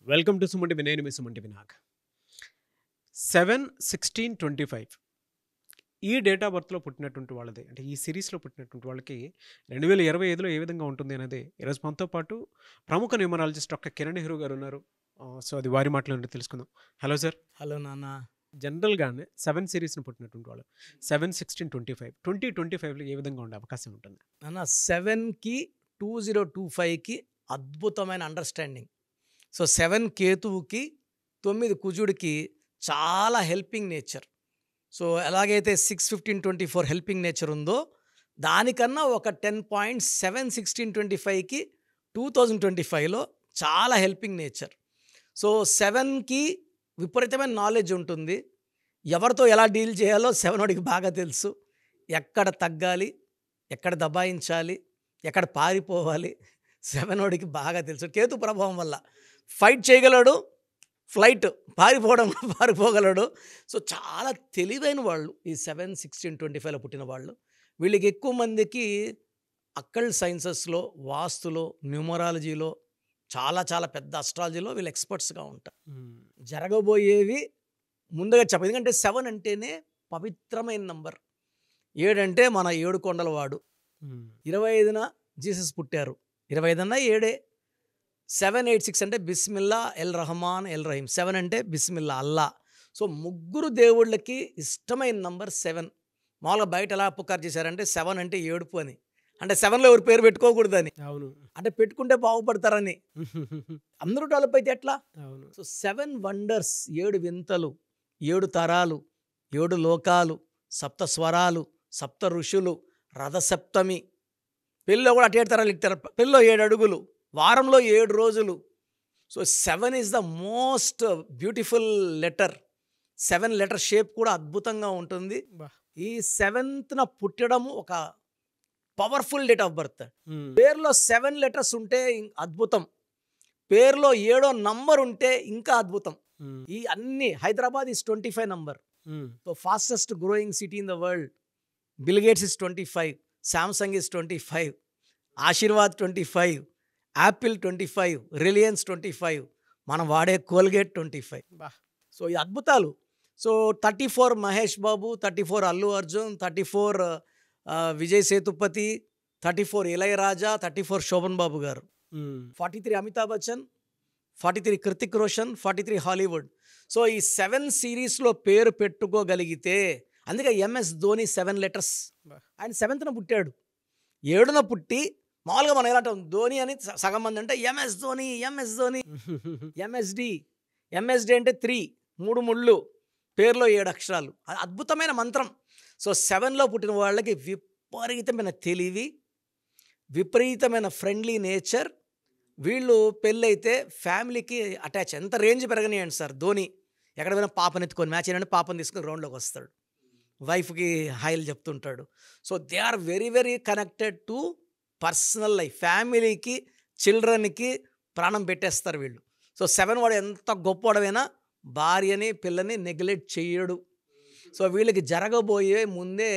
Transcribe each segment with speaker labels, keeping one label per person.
Speaker 1: Welcome to సుమంటి నేను మీ సుమంటి వినాయక్ 7/16/25 ఈ date of బర్త్లో పుట్టినటువంటి వాళ్ళది అంటే ఈ సిరీస్లో పుట్టినటువంటి వాళ్ళకి 2025లో ఏ విధంగా ఉంటుంది అనేది ఈరోజు మనతో పాటు ప్రముఖ న్యూమరాలజిస్ట్ డాక్టర్ కిరణ్ నెహ్రూ గారు ఉన్నారు. సో అది వారి మాటలు తెలుసుకుందాం. Hello sir.
Speaker 2: హలో నాన్న.
Speaker 1: జనరల్గానే 7 సిరీస్ని పుట్టినటువంటి వాళ్ళు 7/16/25 2025లో ఏ విధంగా ఉండే అవకాశం ఉంటుంది
Speaker 2: నాన్న 7కి 2025కి అద్భుతమైన అండర్స్టాండింగ్. సో 7 కేతువుకి 9 కుజుడికి చాలా హెల్పింగ్ నేచర్. సో ఎలాగైతే 6/15/24 హెల్పింగ్ నేచర్ ఉందో దానికన్నా ఒక 10 పాయింట్స్ 7/16/25కి 2025లో చాలా హెల్పింగ్ నేచర్. సో 7కి విపరీతమైన నాలెడ్జ్ ఉంటుంది. ఎవరితో ఎలా డీల్ చేయాలో 7 వాడికి బాగా తెలుసు. ఎక్కడ తగ్గాలి, ఎక్కడ దబాయించాలి, ఎక్కడ పారిపోవాలి 7 వాడికి బాగా తెలుసు. కేతు ప్రభావం వల్ల ఫైట్ చేయగలడు, ఫ్లైట్ పారిపోగలడు. సో చాలా తెలివైన వాళ్ళు ఈ 7/16/25లో పుట్టిన వాళ్ళు. వీళ్ళకి ఎక్కువ మందికి అక్కల్ సైన్సెస్లో, వాస్తులో, న్యూమరాలజీలో చాలా చాలా పెద్ద అస్ట్రాలజీలో వీళ్ళు ఎక్స్పర్ట్స్గా ఉంటారు. జరగబోయేవి ముందుగా చెప్పదు. ఎందుకంటే 7 అంటేనే పవిత్రమైన నంబర్. 7 అంటే మన 7 కొండల వాడు. 25న జీసస్ పుట్టారు. 25 అన్నా 7. 786 అంటే బిస్మిల్లా ఎల్ రహమాన్ ఎల్ రహీం. 7 అంటే బిస్మిల్లా అల్లా. సో ముగ్గురు దేవుళ్ళకి ఇష్టమైన నంబర్ 7. మామూలుగా బయట ఎలా పుకారు చేశారంటే 7 అంటే ఏడుపు అని. అంటే 7లో ఎవరి పేరు పెట్టుకోకూడదని.
Speaker 1: అవును.
Speaker 2: అంటే పెట్టుకుంటే బాగుపడతారని. అందరూ డెవలప్ అయితే ఎట్లా?
Speaker 1: అవును.
Speaker 2: సో 7 వండర్స్, 7 వింతలు, 7 తరాలు, 7 లోకాలు, సప్త స్వరాలు, సప్త ఋషులు, రథసప్తమి. పెళ్ళిలో కూడా అటు 7 తరాలు ఇస్తారు. పెళ్ళిలో 7 అడుగులు, వారంలో 7 రోజులు. So 7 is the most beautiful letter. 7 letter shape కూడా అద్భుతంగా ఉంటుంది. ఈ 7న పుట్టడము ఒక పవర్ఫుల్ డేట్ ఆఫ్ బర్త్. పేరులో 7 లెటర్స్ ఉంటే అద్భుతం. పేరులో 7వ నంబర్ ఉంటే ఇంకా అద్భుతం. ఈ అన్ని Hyderabad is 25 number. So fastest growing city in the world. Bill Gates is 25, Samsung is 25, Aashirvaad 25, Apple 25, Reliance 25, మనం వాడే కోల్గేట్ 25. సో ఈ అద్భుతాలు. సో 34 మహేష్ బాబు, 34 అల్లు అర్జున్, 34 విజయ్ సేతుపతి, 34 ఇళయరాజా, 34 శోభన్ బాబు గారు, 43 అమితాబ్ బచ్చన్, 43 కృతిక్ రోషన్, 43 హాలీవుడ్. సో ఈ 7 సిరీస్లో పేరు పెట్టుకోగలిగితే, అందుకే ఎంఎస్ ధోని 7 లెటర్స్. ఆయన 7న పుట్టాడు. 7న పుట్టి మామూలుగా మనం ఎలా అంటాం ధోని అని సగం మంది అంటే MS Dhoni, MS Dhoni, MSD. MSD అంటే 3 ముళ్ళు, పేరులో 7 అక్షరాలు. అద్భుతమైన మంత్రం. సో 7లో పుట్టిన వాళ్ళకి విపరీతమైన తెలివి, విపరీతమైన ఫ్రెండ్లీ నేచర్. వీళ్ళు పెళ్ళైతే ఫ్యామిలీకి అటాచ్. ఎంత రేంజ్ పెరగనియండి సార్. ధోని ఎక్కడ పోయినా పాపని ఎత్తుకొని, మ్యాచ్ అయినా పాపని తీసుకొని గ్రౌండ్లోకి వస్తాడు. వైఫ్కి హాయిలు చెప్తుంటాడు. So they are very very connected to personal life. ఫ్యామిలీకి, చిల్డ్రన్కి ప్రాణం పెట్టేస్తారు వీళ్ళు. సో 7 వాడు ఎంత గొప్పవాడైనా భార్యని, పిల్లని నెగ్లెక్ట్ చేయడు. సో వీళ్ళకి జరగబోయే ముందే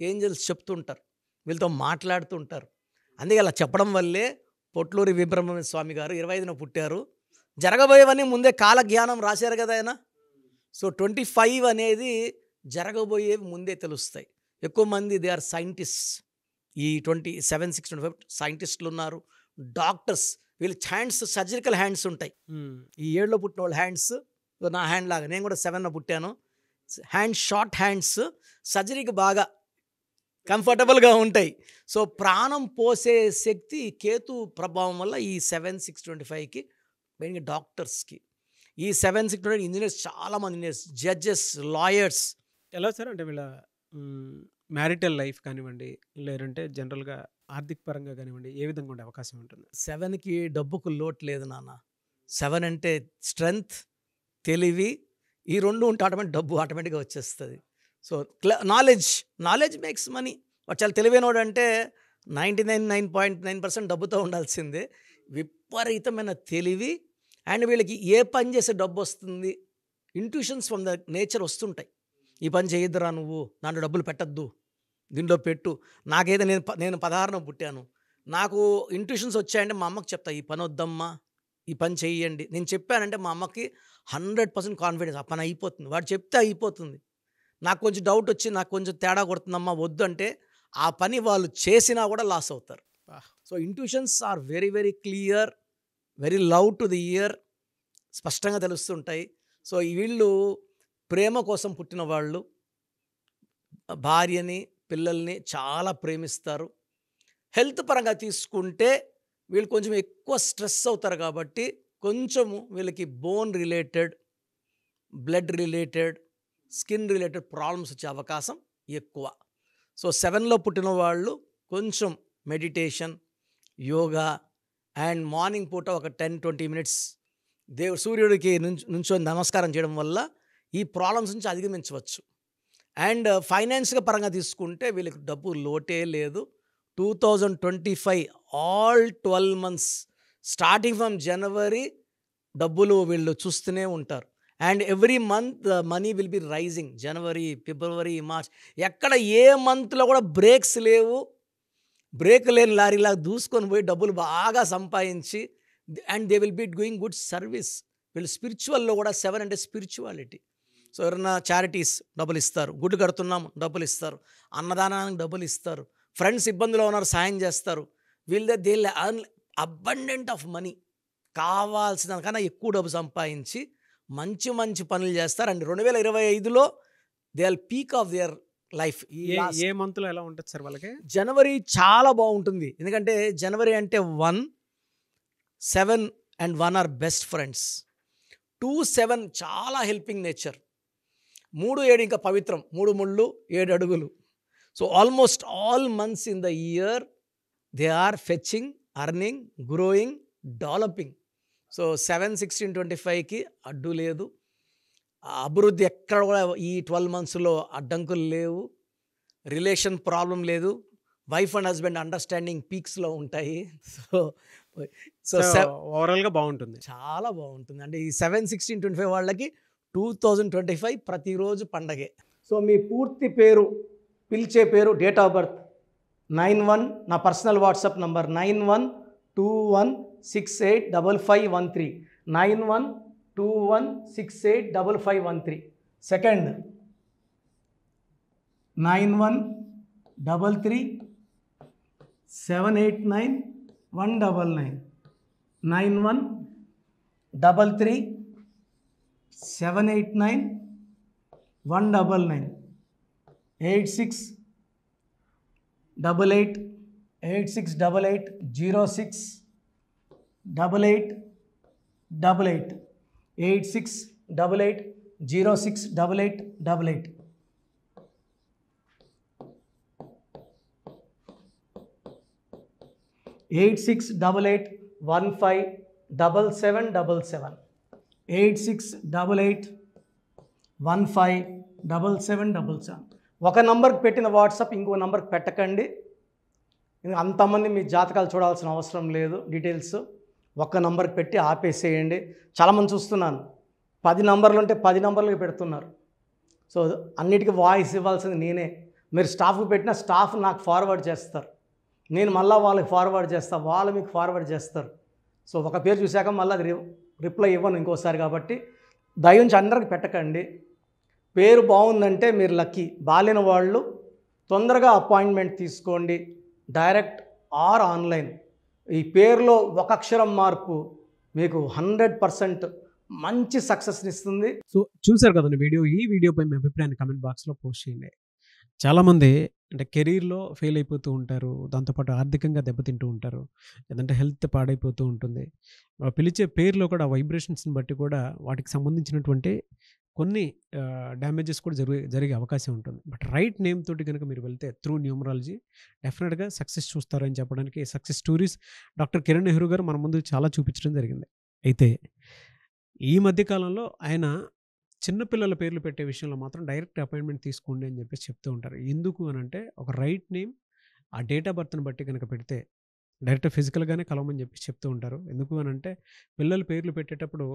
Speaker 2: ఏంజల్స్ చెప్తుంటారు, వీళ్ళతో మాట్లాడుతుంటారు. అందుకే అలా చెప్పడం వల్లే పొట్లూరి వీరబ్రహ్మణ్య స్వామి గారు 25న పుట్టారు. జరగబోయేవన్నీ ముందే కాలజ్ఞానం రాశారు కదా ఆయన. సో 25 అనేది జరగబోయేవి ముందే తెలుస్తాయి. ఎక్కువ మంది దే ఆర్ సైంటిస్ట్. ఈ 7/6/25 సైంటిస్టులు ఉన్నారు, డాక్టర్స్. వీళ్ళ హ్యాండ్స్ సర్జికల్ హ్యాండ్స్ ఉంటాయి. ఈ 7లో పుట్టిన వాళ్ళ హ్యాండ్స్ నా హ్యాండ్ లాగా. నేను కూడా 7న పుట్టాను. హ్యాండ్ షార్ట్ హ్యాండ్స్, సర్జరీకి బాగా కంఫర్టబుల్గా ఉంటాయి. సో ప్రాణం పోసే శక్తి కేతు ప్రభావం వల్ల ఈ 7/6/25కి మెయిన్గా డాక్టర్స్కి. ఈ 7/6/25 ఇంజనీర్స్, చాలామంది ఇంజనీర్స్, జడ్జెస్, లాయర్స్.
Speaker 1: ఎలా సార్ అంటే వీళ్ళ మ్యారిటల్ లైఫ్ కానివ్వండి, లేదంటే జనరల్గా ఆర్థిక పరంగా కానివ్వండి, ఏ విధంగా ఉండే అవకాశం ఉంటుంది?
Speaker 2: 7కి డబ్బుకు లోటు లేదు నాన్న. 7 అంటే స్ట్రెంగ్త్, తెలివి, ఈ 2 ఉంటే డబ్బు ఆటోమేటిక్గా వచ్చేస్తుంది. So knowledge makes money. వాడు చాలా తెలివైనవాడు అంటే 99.9% డబ్బుతో ఉండాల్సిందే. విపరీతమైన తెలివి. అండ్ వీళ్ళకి ఏ పని చేసే డబ్బు వస్తుంది, ఇంట్యూషన్స్ ఫ్రమ్ ద నేచర్ వస్తుంటాయి. ఈ పని చేయొద్దురా నువ్వు, దాంట్లో డబ్బులు పెట్టద్దు, దీంట్లో పెట్టు. నాకైతే నేను 16న పుట్టాను. నాకు ఇంట్యూషన్స్ వచ్చాయంటే మా అమ్మకి చెప్తా, ఈ పని వద్దమ్మా, ఈ పని చెయ్యండి. నేను చెప్పానంటే మా అమ్మకి 100% కాన్ఫిడెన్స్. ఆ పని అయిపోతుంది. వాడు చెప్తే అయిపోతుంది. నాకు కొంచెం డౌట్ వచ్చి నాకు కొంచెం తేడా కొడుతుందమ్మా వద్దు అంటే ఆ పని వాళ్ళు చేసినా కూడా లాస్ అవుతారు. So intuitions are very very clear, very love to the ear, స్పష్టంగా తెలుస్తుంటాయి. సో వీళ్ళు ప్రేమ కోసం పుట్టిన వాళ్ళు, భార్యని పిల్లల్ని చాలా ప్రేమిస్తారు. హెల్త్ పరంగా తీసుకుంటే వీళ్ళు కొంచెం ఎక్కువ స్ట్రెస్ అవుతారు కాబట్టి కొంచెము వీళ్ళకి bone related, blood related, skin related problems వచ్చే అవకాశం ఎక్కువ. సో 7లో పుట్టిన వాళ్ళు కొంచెం మెడిటేషన్, యోగా అండ్ మార్నింగ్ పూట ఒక 10-20 మినిట్స్ సూర్యుడికి నుంచొని నమస్కారం చేయడం వల్ల ఈ ప్రాబ్లమ్స్ నుంచి అధిగమించవచ్చు. అండ్ ఫైనాన్స్గా పరంగా తీసుకుంటే వీళ్ళకి డబ్బు లోటే లేదు. 2025 all 12 months starting from January డబ్బులు వీళ్ళు చూస్తూనే ఉంటారు. And every month money will be rising. January, February, March ఎక్కడ ఏ మంత్లో కూడా బ్రేక్స్ లేవు. బ్రేక్ లేని లారీలా దూసుకొని పోయి డబ్బులు బాగా సంపాదించి and they will be doing good service. వీళ్ళు స్పిరిచువల్లో కూడా 7 అంటే స్పిరిచువాలిటీ. సో ఎవరైనా చారిటీస్ డబ్బులు ఇస్తారు, గుడ్డు కడుతున్నాము డబ్బులు ఇస్తారు, అన్నదానానికి డబ్బులు ఇస్తారు, ఫ్రెండ్స్ ఇబ్బందులో ఉన్నారు సాయం చేస్తారు. They earn abundant of money. కావాల్సిన కన్నా ఎక్కువ డబ్బు సంపాదించి మంచి మంచి పనులు చేస్తారు. అండ్ 2025లో they are peak of their life.
Speaker 1: ఏ మంత్లో ఎలా ఉంటుంది సార్ వాళ్ళకి?
Speaker 2: జనవరి చాలా బాగుంటుంది. ఎందుకంటే జనవరి అంటే 1, 7 అండ్ 1 ఆర్ బెస్ట్ ఫ్రెండ్స్. 2, 7 చాలా హెల్పింగ్ నేచర్. 3, 7 ఇంకా పవిత్రం. 3 ముళ్ళు 7 అడుగులు. So almost all months in the year they are fetching, earning, growing, developing. So 7, 16, 25కి అడ్డు లేదు. అభివృద్ధి ఎక్కడ కూడా ఈ 12 మంత్స్లో అడ్డంకులు లేవు. రిలేషన్ ప్రాబ్లం లేదు. వైఫ్ అండ్ హస్బెండ్ అండర్స్టాండింగ్ పీక్స్లో ఉంటాయి. సో
Speaker 1: ఓవరాల్గా బాగుంటుంది,
Speaker 2: చాలా బాగుంటుంది. అంటే ఈ 7, 16, 25 వాళ్ళకి 2025 ప్రతిరోజు పండగే. సో మీ పూర్తి పేరు, పిలిచే పేరు, డేట్ ఆఫ్ బర్త్ 91, నా personal WhatsApp number 9121685513, 9121685513. Second 9133789199, 9133789199, 868886880688, 8688068888. Eight 8688157777, 8688157777. ఒక నంబర్కి పెట్టిన వాట్సాప్ ఇంకో నంబర్కి పెట్టకండి. అంతమంది మీ జాతకాలు చూడాల్సిన అవసరం లేదు. డీటెయిల్స్ ఒక్క నంబర్కి పెట్టి ఆపేసేయండి. చాలామంది చూస్తున్నాను 10 నంబర్లు ఉంటే 10 నంబర్లకి పెడుతున్నారు. సో అన్నిటికీ వాయిస్ ఇవ్వాల్సింది నేనే. మీరు స్టాఫ్కి పెట్టిన స్టాఫ్ నాకు ఫార్వర్డ్ చేస్తారు, నేను మళ్ళీ వాళ్ళకి ఫార్వర్డ్ చేస్తాను, వాళ్ళు మీకు ఫార్వర్డ్ చేస్తారు. సో ఒక పేరు చూశాక మళ్ళీ అది రిప్లై ఇవ్వను ఇంకోసారి. కాబట్టి దయించి అందరికి పెట్టకండి. పేరు బాగుందంటే మీరు లక్కీ. బాలేని వాళ్ళు తొందరగా అపాయింట్మెంట్ తీసుకోండి, డైరెక్ట్ ఆర్ ఆన్లైన్. ఈ పేరులో ఒక అక్షరం మార్పు మీకు 100% మంచి సక్సెస్ని ఇస్తుంది.
Speaker 1: సో చూశారు కదండి వీడియో. ఈ వీడియోపై మీ అభిప్రాయాన్ని కమెంట్ బాక్స్లో పోస్ట్ చేయండి. చాలామంది అంటే కెరీర్లో ఫెయిల్ అయిపోతూ ఉంటారు, దాంతోపాటు ఆర్థికంగా దెబ్బతింటూ ఉంటారు, లేదంటే హెల్త్ పాడైపోతూ ఉంటుంది. పిలిచే పేరులో కూడా వైబ్రేషన్స్ని బట్టి కూడా వాటికి సంబంధించినటువంటి కొన్ని డ్యామేజెస్ కూడా జరిగే అవకాశం ఉంటుంది. బట్ రైట్ నేమ్ తోటి కనుక మీరు వెళ్తే త్రూ న్యూమరాలజీ డెఫినెట్గా సక్సెస్ చూస్తారని చెప్పడానికి success stories doctor Kiran Nehru గారు మన ముందు చాలా చూపించడం జరిగింది. అయితే ఈ మధ్యకాలంలో ఆయన చిన్నపిల్లల పేర్లు పెట్టే విషయంలో మాత్రం డైరెక్ట్ అపాయింట్మెంట్ తీసుకోండి అని చెప్పేసి చెప్తూ ఉంటారు. ఎందుకు అని అంటే ఒక రైట్ నేమ్ ఆ డేట్ ఆఫ్ బర్త్ని బట్టి కనుక పెడితే డైరెక్ట్ ఫిజికల్గానే కలవమని చెప్పి చెప్తూ ఉంటారు. ఎందుకు అని అంటే పిల్లల పేర్లు పెట్టేటప్పుడు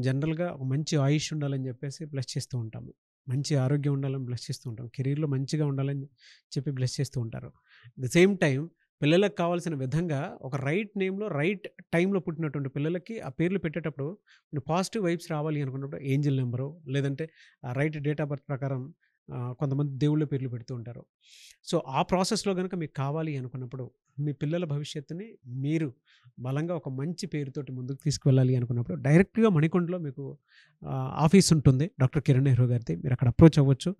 Speaker 1: జనరల్గా మంచి ఆయుష్ ఉండాలని చెప్పేసి బ్లెస్ చేస్తూ ఉంటాము, మంచి ఆరోగ్యం ఉండాలని బ్లెస్ చేస్తూ ఉంటాం, కెరీర్లో మంచిగా ఉండాలని చెప్పి బ్లెస్ చేస్తూ ఉంటారు. ద సేమ్ టైం పిల్లలకు కావాల్సిన విధంగా ఒక రైట్ నేమ్‌లో, రైట్ టైంలో పుట్టినటువంటి పిల్లలకి ఆ పేర్లు పెట్టేటప్పుడు కొన్ని పాజిటివ్ వైబ్స్ రావాలి అనుకున్నప్పుడు ఏంజెల్ నంబరో, లేదంటే రైట్ డేట్ ఆఫ్ బర్త్ ప్రకారం కొంతమంది దేవుళ్ళ పేర్లు పెడుతూ ఉంటారు. సో, ఆ ప్రాసెస్‌లో గనుక మీకు కావాలి అనుకున్నప్పుడు, మీ పిల్లల భవిష్యత్తుని మీరు బలంగా ఒక మంచి పేరుతోటి ముందుకు తీసుకువెళ్ళాలి అనుకున్నప్పుడు, డైరెక్ట్‌గా మణికొండలో మీకు ఆఫీస్ ఉంటుంది. డాక్టర్ కిరణ్ నెహ్రూ గారిది. మీరు అక్కడ అప్రోచ్ అవ్వచ్చు.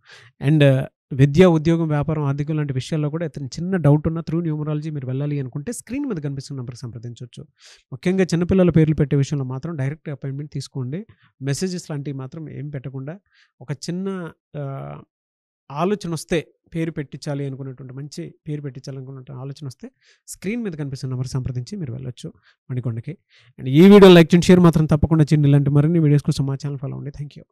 Speaker 1: అండ్ విద్య, ఉద్యోగం, వ్యాపారం, ఆర్థికం లాంటి విషయాల్లో కూడా ఏదైనా చిన్న డౌట్ ఉన్నా త్రూ న్యూమరాలజీ మీరు వెళ్ళాలి అనుకుంటే స్క్రీన్ మీద కనిపిస్తున్న నంబర్‌కి సంప్రదించొచ్చు. ముఖ్యంగా చిన్నపిల్లల పేర్లు పెట్టే విషయంలో మాత్రం డైరెక్ట్ అపాయింట్మెంట్ తీసుకోండి. మెసేజెస్ లాంటివి మాత్రం ఏం పెట్టకుండా ఒక చిన్న ఆహ్, ఆలోచనొస్తే పేరు పెట్టించాలి అనుకున్నటువంటి మంచి పేరు పెట్టించాలనుకున్న ఆలోచనొస్తే స్క్రీన్ మీద కనిపిస్తున్న నంబర్ సంప్రదించి మీరు వెళ్ళొచ్చు మణికొండకి. అండ్ ఈ వీడియో లైక్ చేయండి, షేర్ మాత్రం తప్పకుండా చేయండి. ఇలాంటి మరిన్ని వీడియోస్ కోసం మా ఛానల్ ఫాలో అవ్వండి. Thank you.